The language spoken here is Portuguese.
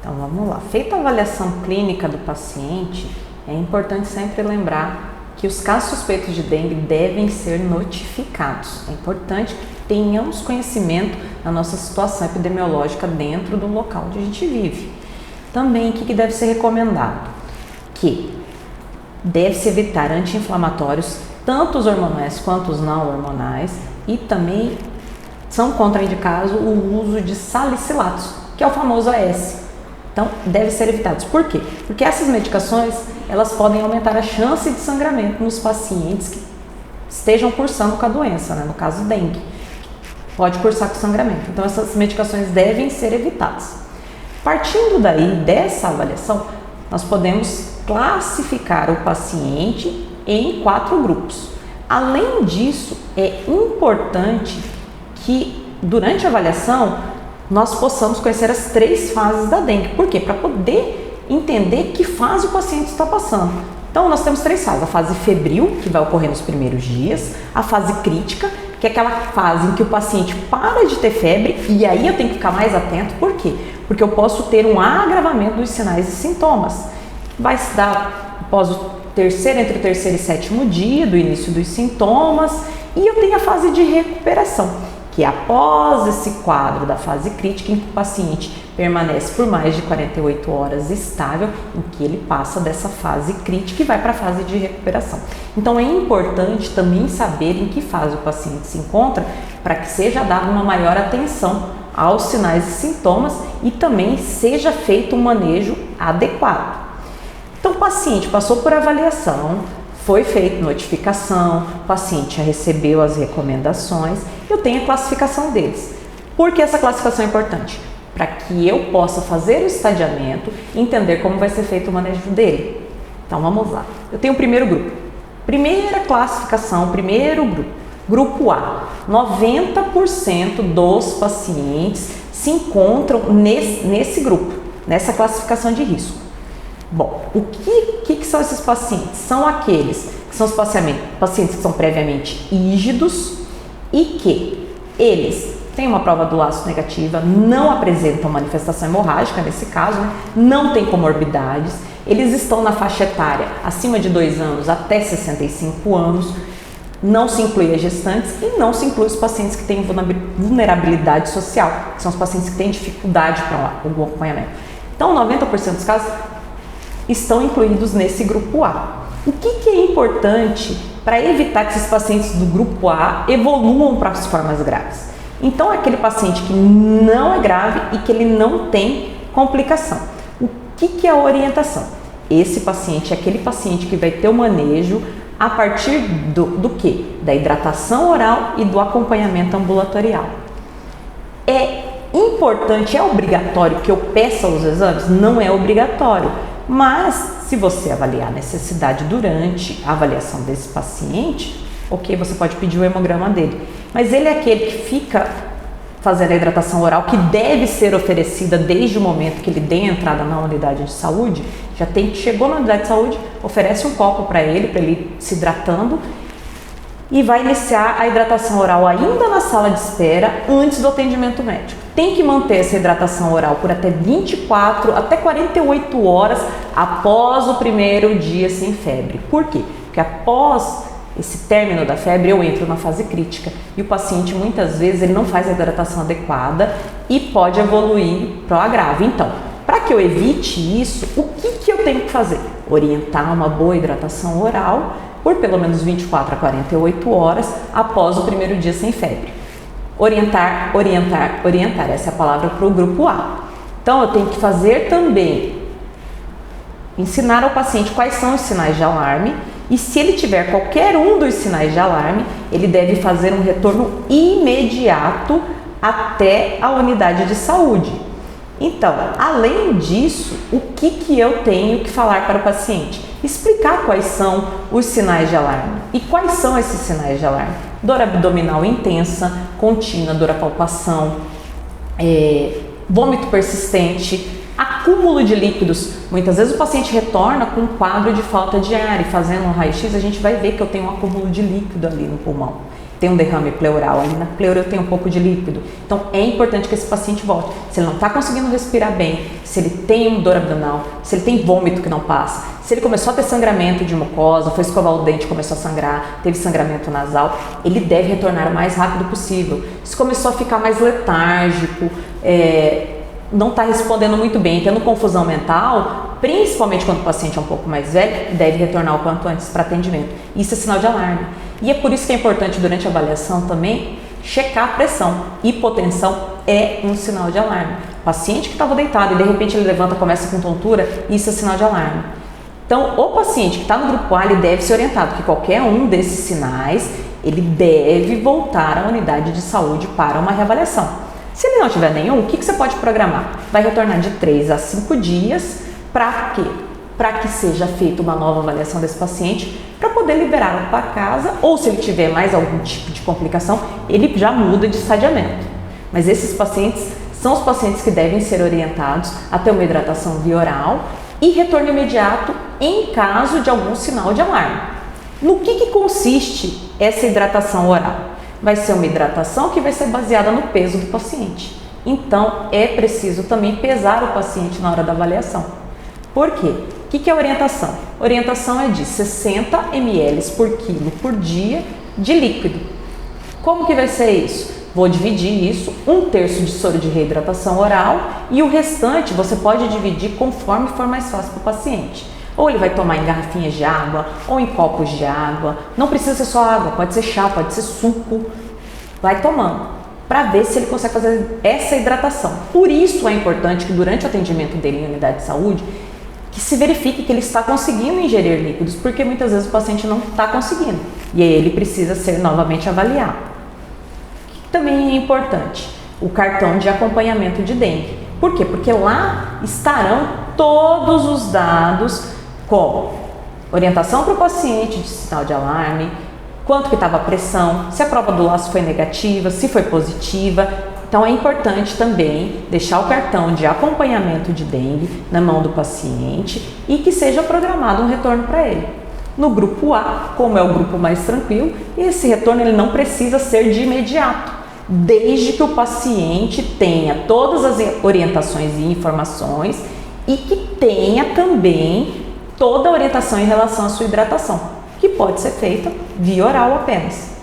Então vamos lá. Feita a avaliação clínica do paciente, é importante sempre lembrar que os casos suspeitos de dengue devem ser notificados. É importante que tenhamos conhecimento da nossa situação epidemiológica dentro do local onde a gente vive. Também, o que deve ser recomendado? Que deve-se evitar anti-inflamatórios, tanto os hormonais quanto os não hormonais, e também são contraindicados o uso de salicilatos, que é o famoso AS. Então, deve ser evitados. Por quê? Porque essas medicações, elas podem aumentar a chance de sangramento nos pacientes que estejam cursando com a doença, né? No caso dengue, pode cursar com sangramento. Então, essas medicações devem ser evitadas. Partindo daí, dessa avaliação, nós podemos classificar o paciente em 4 grupos. Além disso, é importante que durante a avaliação nós possamos conhecer as 3 fases da dengue. Por quê? Para poder entender que fase o paciente está passando. Então, nós temos 3 fases. A fase febril, que vai ocorrer nos primeiros dias. A fase crítica, que é aquela fase em que o paciente para de ter febre, e aí eu tenho que ficar mais atento. Por quê? Porque eu posso ter um agravamento dos sinais e sintomas. Vai se dar após entre o terceiro e 7º dia do início dos sintomas, e eu tenho a fase de recuperação, que é após esse quadro da fase crítica, em que o paciente permanece por mais de 48 horas estável, em que ele passa dessa fase crítica e vai para a fase de recuperação. Então é importante também saber em que fase o paciente se encontra, para que seja dada uma maior atenção aos sinais e sintomas e também seja feito um manejo adequado. Então o paciente passou por avaliação, foi feita notificação, o paciente já recebeu as recomendações, eu tenho a classificação deles. Por que essa classificação é importante? Para que eu possa fazer o estadiamento e entender como vai ser feito o manejo dele. Então vamos lá. Eu tenho o primeiro grupo. Primeira classificação, primeiro grupo. Grupo A. 90% dos pacientes se encontram nesse grupo, nessa classificação de risco. Bom, o que são esses pacientes? São aqueles que são os pacientes que são previamente ígidos e que eles têm uma prova do ácido negativa, não apresentam manifestação hemorrágica nesse caso, né? Não têm comorbidades, eles estão na faixa etária acima de 2 anos até 65 anos, não se inclui as gestantes e não se inclui os pacientes que têm vulnerabilidade social, que são os pacientes que têm dificuldade para o acompanhamento. Então, 90% dos casos estão incluídos nesse grupo A. O que é importante para evitar que esses pacientes do grupo A evoluam para as formas graves? Então, é aquele paciente que não é grave e que ele não tem complicação. O que é a orientação? Esse paciente é aquele paciente que vai ter o manejo a partir do quê? Da hidratação oral e do acompanhamento ambulatorial. É importante, é obrigatório que eu peça os exames? Não é obrigatório. Mas, se você avaliar a necessidade durante a avaliação desse paciente, ok, você pode pedir o hemograma dele. Mas ele é aquele que fica fazendo a hidratação oral, que deve ser oferecida desde o momento que ele dê a entrada na unidade de saúde. Chegou na unidade de saúde, oferece um copo para ele ir se hidratando e vai iniciar a hidratação oral ainda na sala de espera antes do atendimento médico. Tem que manter essa hidratação oral por até 24 até 48 horas após o primeiro dia sem febre. Por quê? Porque após esse término da febre eu entro na fase crítica e o paciente muitas vezes ele não faz a hidratação adequada e pode evoluir para o agravo. Então, para que eu evite isso, o que eu tenho que fazer? Orientar uma boa hidratação oral por pelo menos 24 a 48 horas após o primeiro dia sem febre. Orientar, essa é a palavra para o grupo A. Então, eu tenho que fazer também, ensinar ao paciente quais são os sinais de alarme e se ele tiver qualquer um dos sinais de alarme, ele deve fazer um retorno imediato até a unidade de saúde. Então, além disso, o que eu tenho que falar para o paciente? Explicar quais são os sinais de alarme. E quais são esses sinais de alarme? Dor abdominal intensa, contínua, dor à palpação, vômito persistente, acúmulo de líquidos. Muitas vezes o paciente retorna com um quadro de falta de ar e fazendo um raio-x a gente vai ver que eu tenho um acúmulo de líquido ali no pulmão. tem um derrame pleural, ali na pleura tem um pouco de líquido. Então é importante que esse paciente volte. Se ele não está conseguindo respirar bem, se ele tem uma dor abdominal, se ele tem vômito que não passa, se ele começou a ter sangramento de mucosa, foi escovar o dente e começou a sangrar, teve sangramento nasal, ele deve retornar o mais rápido possível. Se começou a ficar mais letárgico, não está respondendo muito bem, tendo confusão mental, principalmente quando o paciente é um pouco mais velho, deve retornar o quanto antes para atendimento. Isso é sinal de alarme. E é por isso que é importante, durante a avaliação também, checar a pressão. Hipotensão é um sinal de alarme. O paciente que estava deitado e de repente ele levanta e começa com tontura, isso é sinal de alarme. Então, o paciente que está no grupo A, ele deve ser orientado que qualquer um desses sinais, ele deve voltar à unidade de saúde para uma reavaliação. Se ele não tiver nenhum, o que você pode programar? Vai retornar de 3 a 5 dias, para quê? Para que seja feita uma nova avaliação desse paciente, para poder liberá-lo para casa, ou se ele tiver mais algum tipo de complicação, ele já muda de estadiamento. Mas esses pacientes são os pacientes que devem ser orientados a ter uma hidratação via oral e retorno imediato em caso de algum sinal de alarme. No que consiste essa hidratação oral? Vai ser uma hidratação que vai ser baseada no peso do paciente. Então, é preciso também pesar o paciente na hora da avaliação. Por quê? O que é orientação? Orientação é de 60 ml por quilo por dia de líquido. Como que vai ser isso? Vou dividir isso, 1/3 de soro de reidratação oral e o restante você pode dividir conforme for mais fácil para o paciente. Ou ele vai tomar em garrafinhas de água, ou em copos de água. Não precisa ser só água, pode ser chá, pode ser suco. Vai tomando, para ver se ele consegue fazer essa hidratação. Por isso é importante que durante o atendimento dele em unidade de saúde, que se verifique que ele está conseguindo ingerir líquidos, porque muitas vezes o paciente não está conseguindo. E aí ele precisa ser novamente avaliado. O que também é importante? O cartão de acompanhamento de dengue. Por quê? Porque lá estarão todos os dados, como orientação para o paciente de sinal de alarme, quanto que estava a pressão, se a prova do laço foi negativa, se foi positiva. Então é importante também deixar o cartão de acompanhamento de dengue na mão do paciente e que seja programado um retorno para ele. No grupo A, como é o grupo mais tranquilo, esse retorno ele não precisa ser de imediato, desde que o paciente tenha todas as orientações e informações e que tenha também toda a orientação em relação à sua hidratação, que pode ser feita via oral apenas.